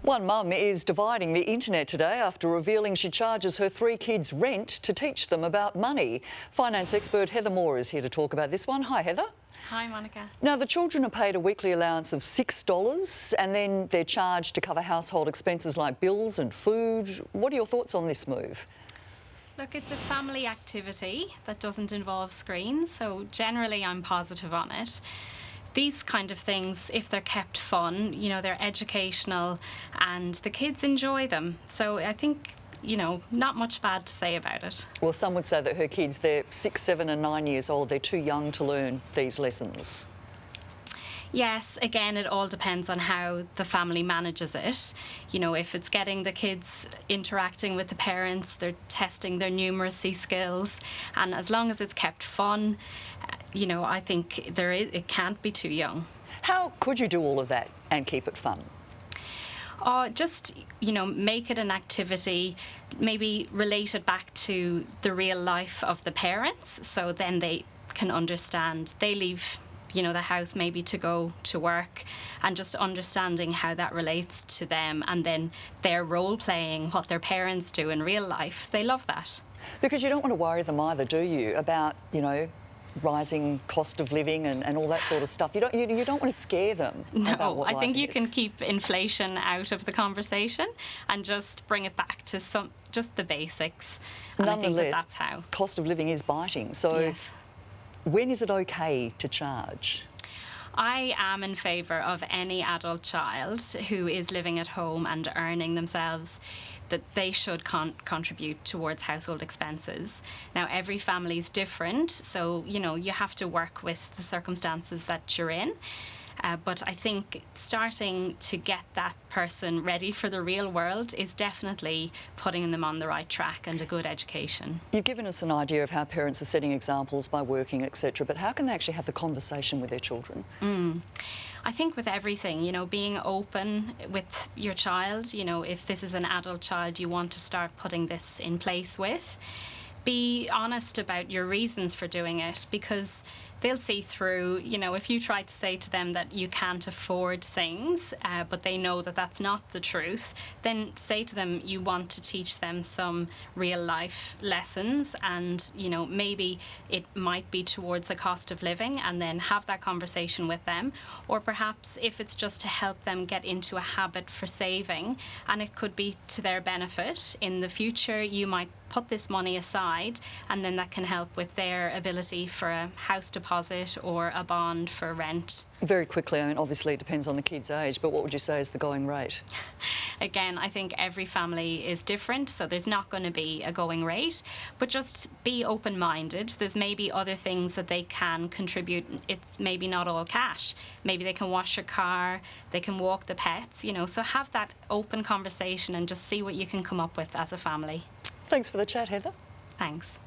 One mum is dividing the internet today after revealing she charges her 3 kids rent to teach them about money. Finance expert Heather Moore is here to talk about this one. Hi, Heather. Hi, Monica. Now, the children are paid a weekly allowance of $6 and then they're charged to cover household expenses like bills and food. What are your thoughts on this move? Look, it's a family activity that doesn't involve screens, so generally I'm positive on it. These kind of things, if they're kept fun, they're educational and the kids enjoy them. So I think, not much bad to say about it. Well, some would say that her kids, they're 6, 7 and 9 years old. They're too young to learn these lessons. Yes, again, it all depends on how the family manages it. If it's getting the kids interacting with the parents, they're testing their numeracy skills, and as long as it's kept fun, I think it can't be too young. How could you do all of that and keep it fun? Just, make it an activity, maybe relate it back to the real life of the parents, so then they can understand. They leave the house maybe to go to work, and just understanding how that relates to them, and then their role playing what their parents do in real life. They love that. Because you don't want to worry them either, do you, about, rising cost of living and all that sort of stuff. You don't want to scare them. No, I think you can keep inflation out of the conversation and just bring it back to just the basics. And I think that's how. Cost of living is biting. So yes. When is it okay to charge? I am in favour of any adult child who is living at home and earning themselves, that they should contribute towards household expenses. Now, every family is different, so, you have to work with the circumstances that you're in. But I think starting to get that person ready for the real world is definitely putting them on the right track and a good education. You've given us an idea of how parents are setting examples by working, etc., but how can they actually have the conversation with their children? I think with everything, being open with your child, if this is an adult child you want to start putting this in place with, be honest about your reasons for doing it, because they'll see through, if you try to say to them that you can't afford things, but they know that that's not the truth, then say to them you want to teach them some real life lessons, and, maybe it might be towards the cost of living, and then have that conversation with them. Or perhaps if it's just to help them get into a habit for saving, and it could be to their benefit in the future, you might put this money aside, and then that can help with their ability for a house deposit or a bond for rent. Very quickly, obviously it depends on the kid's age, but what would you say is the going rate? Again, I think every family is different, so there's not going to be a going rate, but just be open-minded. There's maybe other things that they can contribute. It's maybe not all cash. Maybe they can wash your car, they can walk the pets, so have that open conversation and just see what you can come up with as a family. Thanks for the chat, Heather. Thanks.